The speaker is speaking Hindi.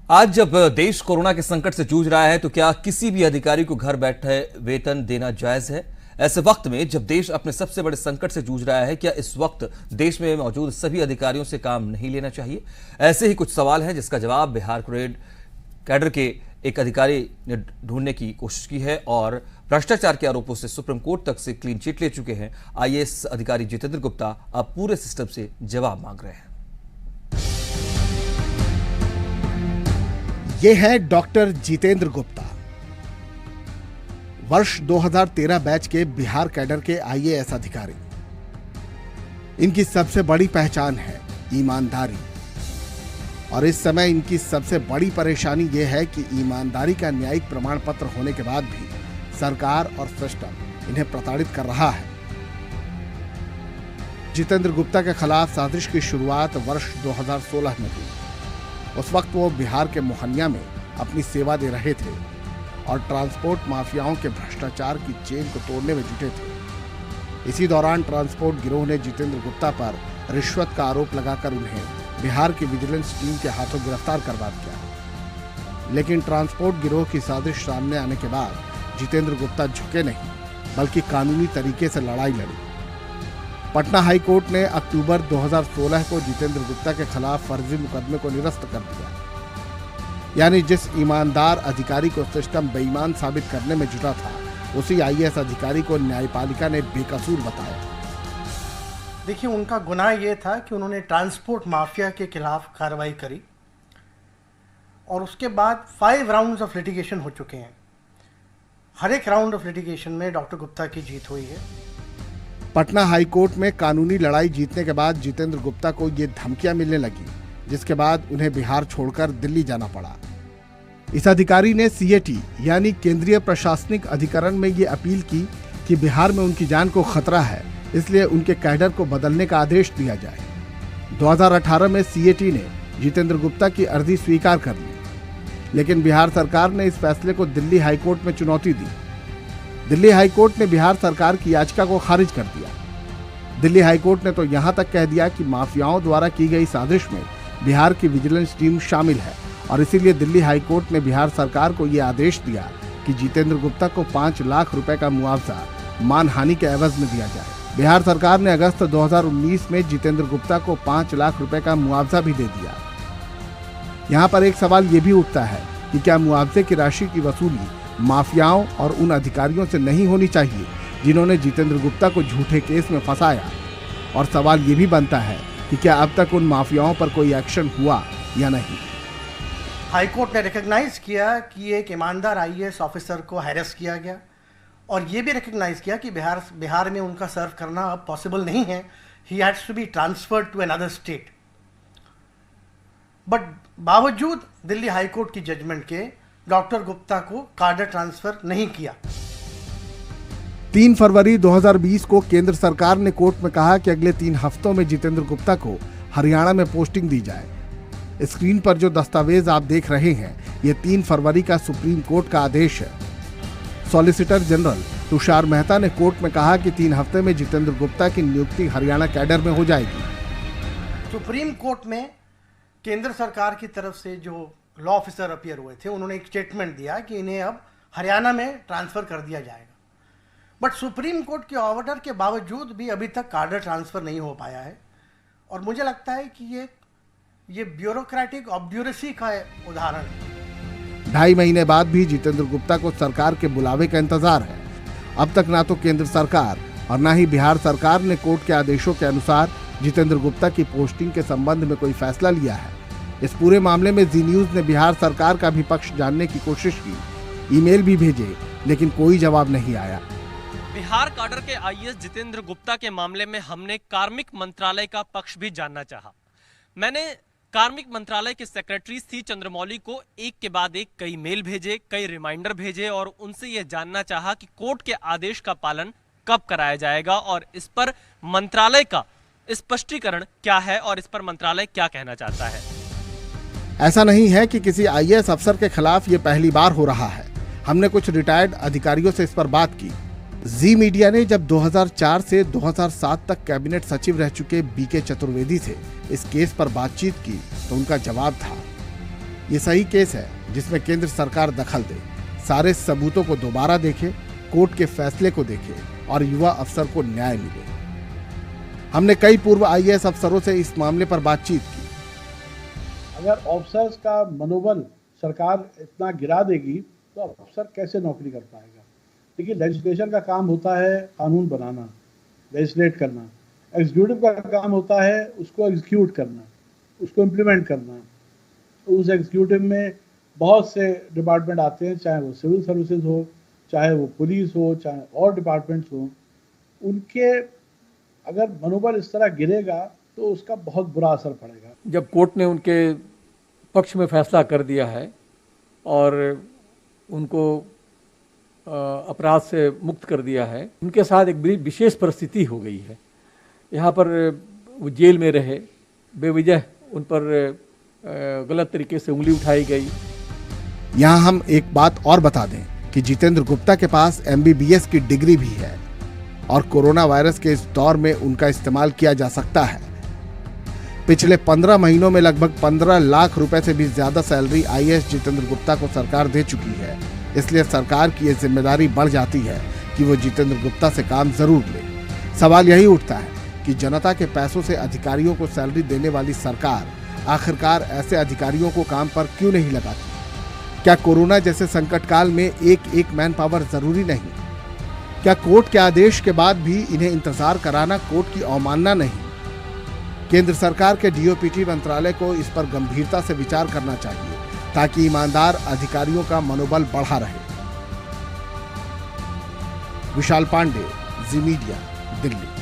आज जब देश कोरोना के संकट से जूझ रहा है तो क्या किसी भी अधिकारी को घर बैठे वेतन देना जायज है? ऐसे वक्त में जब देश अपने सबसे बड़े संकट से जूझ रहा है, क्या इस वक्त देश में मौजूद सभी अधिकारियों से काम नहीं लेना चाहिए? ऐसे ही कुछ सवाल हैं जिसका जवाब बिहार कैडर के एक अधिकारी ने ढूंढने की कोशिश की है और भ्रष्टाचार के आरोपों से सुप्रीम कोर्ट तक से क्लीन चिट ले चुके हैं आईएएस अधिकारी जितेंद्र गुप्ता अब पूरे सिस्टम से जवाब मांग रहे हैं। ये है डॉक्टर जितेंद्र गुप्ता, वर्ष 2013 बैच के बिहार कैडर के आईएएस अधिकारी। इनकी सबसे बड़ी पहचान है ईमानदारी, और इस समय इनकी सबसे बड़ी परेशानी यह है कि ईमानदारी का न्यायिक प्रमाण पत्र होने के बाद भी सरकार और सिस्टम इन्हें प्रताड़ित कर रहा है। जितेंद्र गुप्ता के खिलाफ साजिश की शुरुआत वर्ष 2016 में हुई। उस वक्त वो बिहार के मोहनिया में अपनी सेवा दे रहे थे और ट्रांसपोर्ट माफियाओं के भ्रष्टाचार की चेन को तोड़ने में जुटे थे। इसी दौरान ट्रांसपोर्ट गिरोह ने जितेंद्र गुप्ता पर रिश्वत का आरोप लगाकर उन्हें बिहार की विजिलेंस टीम के हाथों गिरफ्तार करवा दिया। लेकिन ट्रांसपोर्ट गिरोह की साजिश सामने आने के बाद जितेंद्र गुप्ता झुके नहीं, बल्कि कानूनी तरीके से लड़ाई लड़ी। पटना हाई कोर्ट ने अक्टूबर 2016 को जितेंद्र गुप्ता के खिलाफ फर्जी मुकदमे को निरस्त कर दिया। यानी जिस ईमानदार अधिकारी को सिस्टम बेईमान साबित करने में जुटा था, उसी आईएएस अधिकारी को न्यायपालिका ने बेकसूर बताया। देखिए, उनका गुनाह यह था कि उन्होंने ट्रांसपोर्ट माफिया के खिलाफ कार्रवाई करी और उसके बाद 5 राउंड्स ऑफ लिटिगेशन हो चुके हैं। हर एक राउंड ऑफ लिटिगेशन में डॉक्टर गुप्ता की जीत हुई है। पटना हाई कोर्ट में कानूनी लड़ाई जीतने के बाद जितेंद्र गुप्ता को ये धमकियां मिलने लगी, जिसके बाद उन्हें बिहार छोड़कर दिल्ली जाना पड़ा। इस अधिकारी ने सीएटी यानी केंद्रीय प्रशासनिक अधिकरण में ये अपील की कि बिहार में उनकी जान को खतरा है, इसलिए उनके कैडर को बदलने का आदेश दिया जाए। 2018 में सीएटी ने जितेंद्र गुप्ता की अर्जी स्वीकार कर ली, लेकिन बिहार सरकार ने इस फैसले को दिल्ली हाईकोर्ट में चुनौती दी। दिल्ली हाईकोर्ट ने बिहार सरकार की याचिका को खारिज कर दिया। दिल्ली हाईकोर्ट ने तो यहां तक कह दिया कि माफियाओं द्वारा की गई साजिश में बिहार की विजिलेंस टीम शामिल है और इसीलिए दिल्ली हाईकोर्ट ने बिहार सरकार को यह आदेश दिया कि जितेंद्र गुप्ता को 5 लाख रुपए का मुआवजा मानहानि के एवज में दिया जाए। बिहार सरकार ने अगस्त 2019 में जितेंद्र गुप्ता को 5 लाख रुपए का मुआवजा भी दे दिया। यहाँ पर एक सवाल ये भी उठता है कि क्या मुआवजे की राशि की वसूली माफियाओं और उन अधिकारियों से नहीं होनी चाहिए जिन्होंने जितेंद्र गुप्ता को झूठे केस में फंसाया? और सवाल ये भी बनता है कि क्या अब तक उन माफियाओं पर कोई एक्शन हुआ या नहीं। हाईकोर्ट ने रिकॉग्नाइज किया कि एक ईमानदार आईएएस ऑफिसर को हैरेस किया गया और ये भी रिकॉग्नाइज किया कि बिहार में उनका सर्व करना अब पॉसिबल नहीं है। He has to be transferred to another state. But बावजूद दिल्ली हाईकोर्ट की जजमेंट के डॉक्टर गुप्ता को कार्डर ट्रांसफर नहीं किया। 3 फरवरी 2020 को केंद्र सरकार ने कोर्ट में कहा कि अगले 3 हफ्तों में जितेंद्र गुप्ता को हरियाणा में पोस्टिंग दी जाए। स्क्रीन पर जो दस्तावेज आप देख रहे हैं, ये 3 फरवरी का सुप्रीम कोर्ट का आदेश है। सॉलिसिटर जनरल तुषार मेहता ने कोर्ट में कहा कि 3 हफ्ते में जितेंद्र गुप्ता की नियुक्ति हरियाणा कैडर में हो जाएगी। सुप्रीम कोर्ट में केंद्र सरकार की तरफ से जो लॉ ऑफिसर अपीयर हुए थे, उन्होंने एक स्टेटमेंट दिया कि इन्हें अब हरियाणा में ट्रांसफर कर दिया जाएगा। बट सुप्रीम कोर्ट के ऑर्डर के बावजूद भी अभी तक कार्डर ट्रांसफर नहीं हो पाया है और मुझे लगता है कि ये ब्यूरोक्रेटिक ऑब्ड्यूरेसी का उदाहरण है। 2.5 महीने बाद भी जितेंद्र गुप्ता को सरकार के बुलावे का इंतजार है। अब तक ना तो केंद्र सरकार और ना ही बिहार सरकार ने कोर्ट के आदेशों के अनुसार जितेंद्र गुप्ता की पोस्टिंग के संबंध में कोई फैसला लिया है। इस पूरे मामले में जी न्यूज ने बिहार सरकार का भी पक्ष जानने की कोशिश की, ईमेल भी भेजे, लेकिन कोई जवाब नहीं आया। बिहार कैडर के आईएएस जितेंद्र गुप्ता के मामले में हमने कार्मिक मंत्रालय का पक्ष भी जानना चाहा। मैंने कार्मिक मंत्रालय के सेक्रेटरी सी चंद्रमौली को एक के बाद एक कई मेल भेजे, कई रिमाइंडर भेजे और उनसे यह जानना चाहा कि कोर्ट के आदेश का पालन कब कराया जाएगा और इस पर मंत्रालय का स्पष्टीकरण क्या है और इस पर मंत्रालय क्या कहना चाहता है। ऐसा नहीं है कि किसी आईएएस अफसर के खिलाफ ये पहली बार हो रहा है। हमने कुछ रिटायर्ड अधिकारियों से इस पर बात की। जी मीडिया ने जब 2004 से 2007 तक कैबिनेट सचिव रह चुके बीके चतुर्वेदी से इस केस पर बातचीत की तो उनका जवाब था, ये सही केस है जिसमें केंद्र सरकार दखल दे, सारे सबूतों को दोबारा देखे, कोर्ट के फैसले को देखे और युवा अफसर को न्याय मिले। हमने कई पूर्व आईएएस अफसरों से इस मामले पर बातचीत की। अगर ऑफिसर्स का मनोबल सरकार इतना गिरा देगी तो अफसर कैसे नौकरी कर पाएगा? देखिए, लेजिस्लेशन का काम होता है कानून बनाना, लेजिस्लेट करना। एग्जीक्यूटिव का काम होता है उसको एग्जीक्यूट करना, उसको इम्प्लीमेंट करना। उस एग्जीक्यूटिव में बहुत से डिपार्टमेंट आते हैं, चाहे वो सिविल सर्विसेज हो, चाहे वो पुलिस हो, चाहे और डिपार्टमेंट्स हो। उनके अगर मनोबल इस तरह गिरेगा तो उसका बहुत बुरा असर पड़ेगा। जब कोर्ट ने उनके पक्ष में फैसला कर दिया है और उनको अपराध से मुक्त कर दिया है, उनके साथ एक बड़ी विशेष परिस्थिति हो गई है। यहाँ पर वो जेल में रहे, बेवजह उन पर गलत तरीके से उंगली उठाई गई। यहाँ हम एक बात और बता दें कि जितेंद्र गुप्ता के पास MBBS की डिग्री भी है और कोरोना वायरस के इस दौर में उनका इस्तेमाल किया जा सकता है। पिछले 15 महीनों में लगभग 15 लाख रुपए से भी ज्यादा सैलरी आईएएस जितेंद्र गुप्ता को सरकार दे चुकी है। इसलिए सरकार की ये जिम्मेदारी बढ़ जाती है कि वो जितेंद्र गुप्ता से काम जरूर ले। सवाल यही उठता है कि जनता के पैसों से अधिकारियों को सैलरी देने वाली सरकार आखिरकार ऐसे अधिकारियों को काम पर क्यों नहीं लगाती? क्या कोरोना जैसे संकट काल में एक मैन पावर जरूरी नहीं? क्या कोर्ट के आदेश के बाद भी इन्हें इंतजार कराना कोर्ट की अवमानना नहीं? केंद्र सरकार के DOPT मंत्रालय को इस पर गंभीरता से विचार करना चाहिए ताकि ईमानदार अधिकारियों का मनोबल बढ़ा रहे। विशाल पांडे, जी मीडिया, दिल्ली।